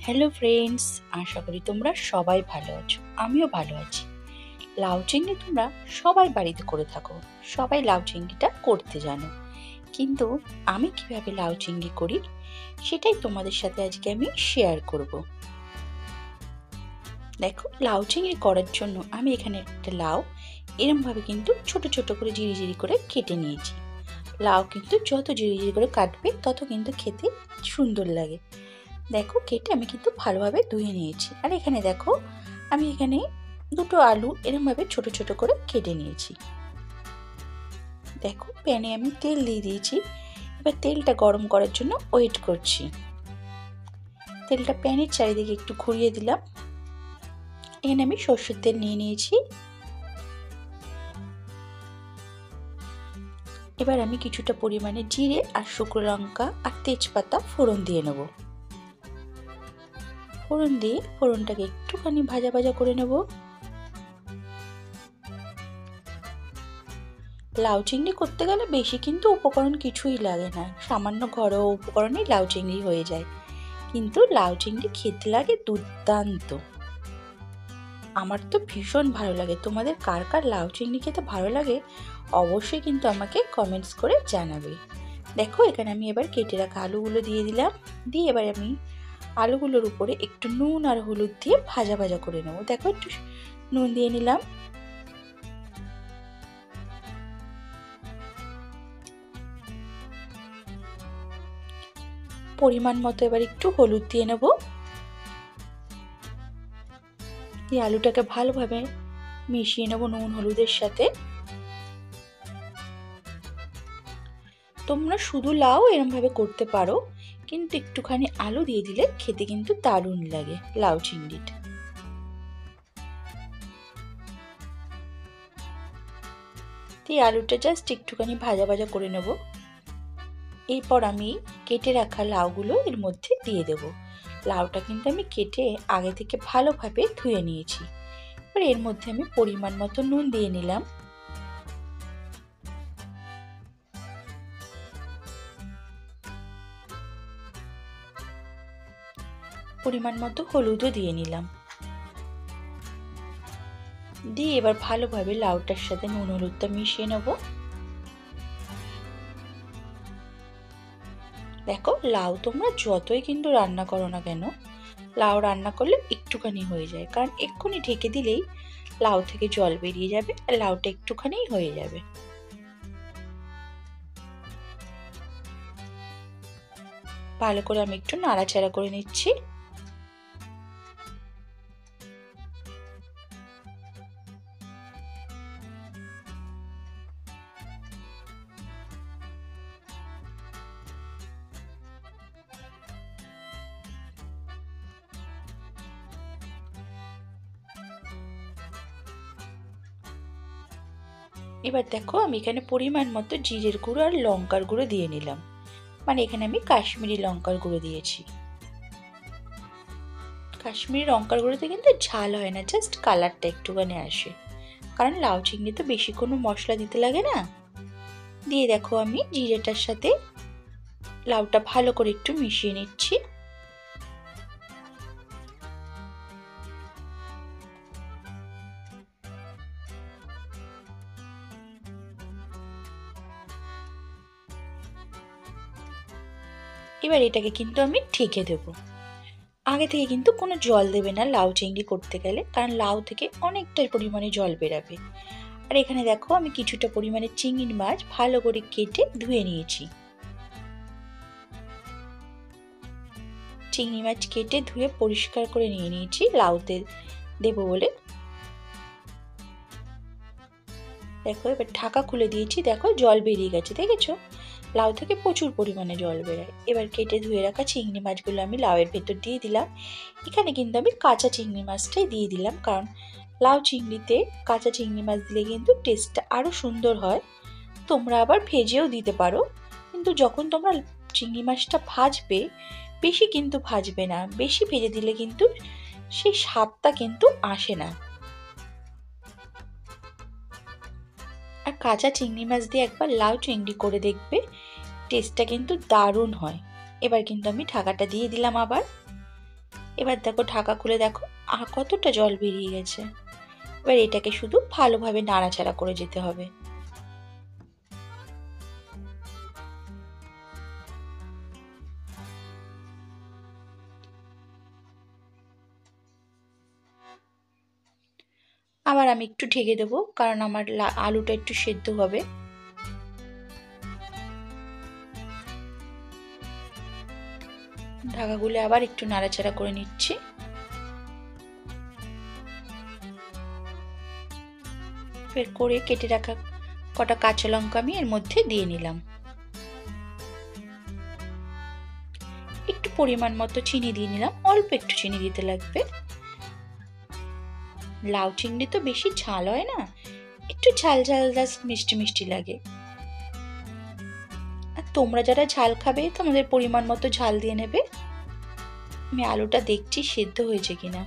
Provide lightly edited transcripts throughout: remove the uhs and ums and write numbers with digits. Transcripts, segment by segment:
Hello friends, আশা করি তোমরা সবাই ভালো আছো। আমিও ভালো আছি। লাউ চিংড়ি তোমরা সবাই বাড়িতে করে থাকো, সবাই লাউ চিংড়িটা করতে জানো, কিন্তু আমি কিভাবে লাউ চিংড়ি করি সেটাই তোমাদের সাথে আজকে আমি শেয়ার করব। দেখো, লাউ চিংড়ি করার জন্য আমি এখানে একটা লাউ এরমভাবে কিন্তু ছোট ছোট করে ঝিরি করে কেটে নিয়েছি। লাউ কিন্তু যত ঝিরি করে কাটবে তত কিন্তু খেতে সুন্দর লাগে। দেখো, কেটে আমি কিন্তু ভালোভাবে ধুয়ে নিয়েছি। আর এখানে দেখো, আমি এখানে দুটো আলু এরমভাবে ছোট ছোট করে কেটে নিয়েছি। দেখো, প্যানে আমি তেল দিয়ে দিয়েছি। এবার তেলটা গরম করার জন্য ওয়েট করছি। তেলটা প্যানের চারিদিকে একটু ঘুরিয়ে দিলাম। এখানে আমি সর্ষের তেল নিয়ে নিয়েছি। এবার আমি কিছুটা পরিমাণে জিরে আর শুকনো লঙ্কা আর তেজপাতা ফোড়ন দিয়ে নেব। ফোড়ন দিয়ে ফোড়নটাকে একটুখানি ভাজা ভাজা করে নেব। লাউ চিংড়ি করতে গেলে বেশি কিন্তু উপকরণ কিছুই লাগে না, সামান্য ঘরোয়া উপকরণেই লাউ চিংড়ি হয়ে যায়। কিন্তু লাউ চিংড়ি খেতে লাগে দুর্দান্ত। আমার তো ভীষণ ভালো লাগে। তোমাদের কার কার লাউ চিংড়ি খেতে ভালো লাগে অবশ্যই কিন্তু আমাকে কমেন্টস করে জানাবে। দেখো, এখানে আমি এবার কেটে রাখা আলুগুলো দিয়ে দিলাম। দিয়ে এবার আমি আলুগুলোর উপরে একটু নুন আর হলুদ দিয়ে ভাজা ভাজা করে নেবো। দেখো, একটু নুন দিয়ে নিলাম। পরিমাণ মতো এবার একটু হলুদ দিয়ে নেব। দিয়ে আলুটাকে ভালোভাবে মিশিয়ে নেব নুন হলুদের সাথে। তোমরা শুধু লাউ এরম ভাবে করতে পারো, কিন্তু একটুখানি আলু দিয়ে দিলে খেতে কিন্তু দারুণ লাগে লাউ চিংড়িটা। দিয়ে আলুটা জাস্ট একটুখানি ভাজা ভাজা করে নেব। এরপর আমি কেটে রাখা লাউগুলো এর মধ্যে দিয়ে দেব। লাউটা কিন্তু আমি কেটে আগে থেকে ভালোভাবে ধুয়ে নিয়েছি। এবার এর মধ্যে আমি পরিমাণ মতো নুন দিয়ে নিলাম। পরিমাণ মতো হলুদও দিয়ে নিলাম। দিয়ে এবার ভালোভাবে লাউটার সাথে নুন হলুদটা মিশিয়ে নেব। দেখো, লাউ তোমরা যতই কিন্তু রান্না করো না কেন, লাউ রান্না করলে একটুখানি হয়ে যায়, কারণ এক্ষুনি ঢেকে দিলেই লাউ থেকে জল বেরিয়ে যাবে আর লাউটা একটুখানি হয়ে যাবে। ভালো করে আমি একটু নাড়াচাড়া করে নিচ্ছি। এবার দেখো, আমি এখানে পরিমাণ মতো জিরের গুঁড়ো আর লঙ্কার গুঁড়ো দিয়ে নিলাম। মানে এখানে আমি কাশ্মীরি লঙ্কার গুঁড়ো দিয়েছি। কাশ্মীরি লঙ্কার গুঁড়োতে কিন্তু ঝাল হয় না, জাস্ট কালারটা একটুখানি আসে, কারণ লাউ চিংড়িতে বেশি কোনো মশলা দিতে লাগে না। দিয়ে দেখো, আমি জিরেটার সাথে লাউটা ভালো করে একটু মিশিয়ে নিচ্ছি। এবার এটাকে কিন্তু আমি ঢেকে দেবো। আগে থেকে কিন্তু কোনো জল দেবে না লাউ চিংড়ি করতে গেলে, কারণ লাউ থেকে অনেকটা পরিমাণে জল বেরাবে। আর এখানে দেখো, আমি কিছুটা পরিমাণে চিংড়ি মাছ ভালো করে কেটে ধুয়ে নিয়েছি। চিংড়ি মাছ কেটে ধুয়ে পরিষ্কার করে নিয়ে নিয়েছি লাউতে দেবো বলে। দেখো, এবার ঢাকা খুলে দিয়েছি। দেখো, জল বেরিয়ে গেছে, দেখেছো? লাউ থেকে প্রচুর পরিমাণে জল বেরোয়। এবার কেটে ধুয়ে রাখা চিংড়ি মাছগুলো আমি লাউয়ের ভেতর দিয়ে দিলাম। এখানে কিন্তু আমি কাঁচা চিংড়ি মাছটাই দিয়ে দিলাম, কারণ লাউ চিংড়িতে কাঁচা চিংড়ি মাছ দিলে কিন্তু টেস্টটা আরও সুন্দর হয়। তোমরা আবার ভেজেও দিতে পারো, কিন্তু যখন তোমরা চিংড়ি মাছটা ভাজবে, বেশি কিন্তু ভাজবে না। বেশি ভেজে দিলে কিন্তু সেই স্বাদটা কিন্তু আসে না। আর কাঁচা চিংড়ি মাছ দিয়ে একবার লাউ চিংড়ি করে দেখবে, টেস্টটা কিন্তু দারুণ হয়। এবার কিন্তু আমি ঢাকাটা দিয়ে দিলাম আবার। এবার দেখো ঢাকা খুলে দেখো আর কতটা জল বেরিয়ে গেছে। এবার এটাকে শুধু ভালোভাবে নাড়াচাড়া করে যেতে হবে। আবার আমি একটু ঢেকে দেবো, কারণ আমার আলুটা একটু সেদ্ধ হবে। ঢাকা খুলে আবার একটু নাড়াচাড়া করে নিচ্ছি। বের করে কেটে রাখা কটা কাঁচা লঙ্কা আমি এর মধ্যে দিয়ে নিলাম। একটু পরিমাণ মতো চিনি দিয়ে নিলাম, অল্প একটু চিনি দিতে লাগবে। লাউ চিংড়ি তো বেশি ঝাল হয় না, একটু ঝাল ঝাল জাস্ট মিষ্টি মিষ্টি লাগে। আর তোমরা যারা ঝাল খাবে তোমাদের পরিমাণ মতো ঝাল দিয়ে নেবে। আমি আলুটা দেখছি সেদ্ধ হয়েছে কিনা।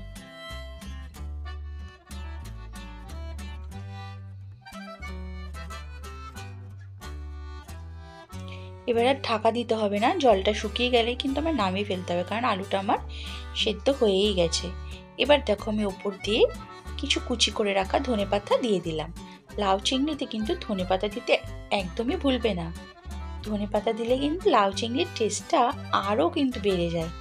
এবার আর ঢাকা দিতে হবে না, জলটা শুকিয়ে গেলেই কিন্তু আমার নামিয়ে ফেলতে হবে, কারণ আলুটা আমার সেদ্ধ হয়েই গেছে। এবার দেখো আমি ওপর দিয়ে কিছু কুচি করে রাখা ধনেপাতা দিয়ে দিলাম। লাউ চিংড়িতে কিন্তু ধনেপাতা দিতে একদমই ভুলবে না। ধনেপাতা দিলে কিন্তু লাউ চিংড়ির টেস্টটা আরও কিন্তু বেড়ে যায়।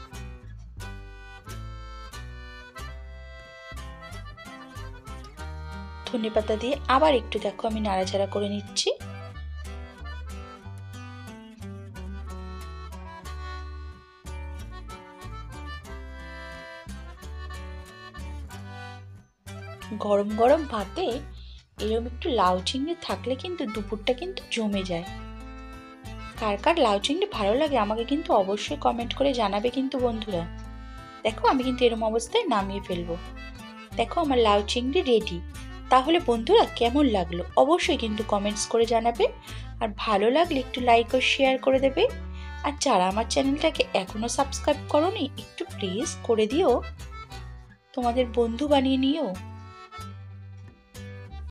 ধনেপাতা দিয়ে আবার একটু দেখো আমি নাড়াচাড়া করে নিচ্ছি। গরম গরম ভাতে এরকম একটু লাউ চিংড়ি থাকলে কিন্তু দুপুরটা কিন্তু জমে যায়। কার কার লাউ চিংড়ি ভালো লাগে আমাকে কিন্তু অবশ্যই কমেন্ট করে জানাবে কিন্তু বন্ধুরা। দেখো আমি কিন্তু এরকম অবস্থায় নামিয়ে ফেলবো। দেখো আমার লাউ চিংড়ি রেডি। তাহলে বন্ধুরা কেমন লাগলো অবশ্যই কিন্তু কমেন্টস করে জানাবে, আর ভালো লাগলে একটু লাইক ও শেয়ার করে দেবে। আর যারা আমার চ্যানেলটাকে এখনো সাবস্ক্রাইব করোনি একটু প্লিজ করে দিও, তোমাদের বন্ধু বানিয়ে নিও।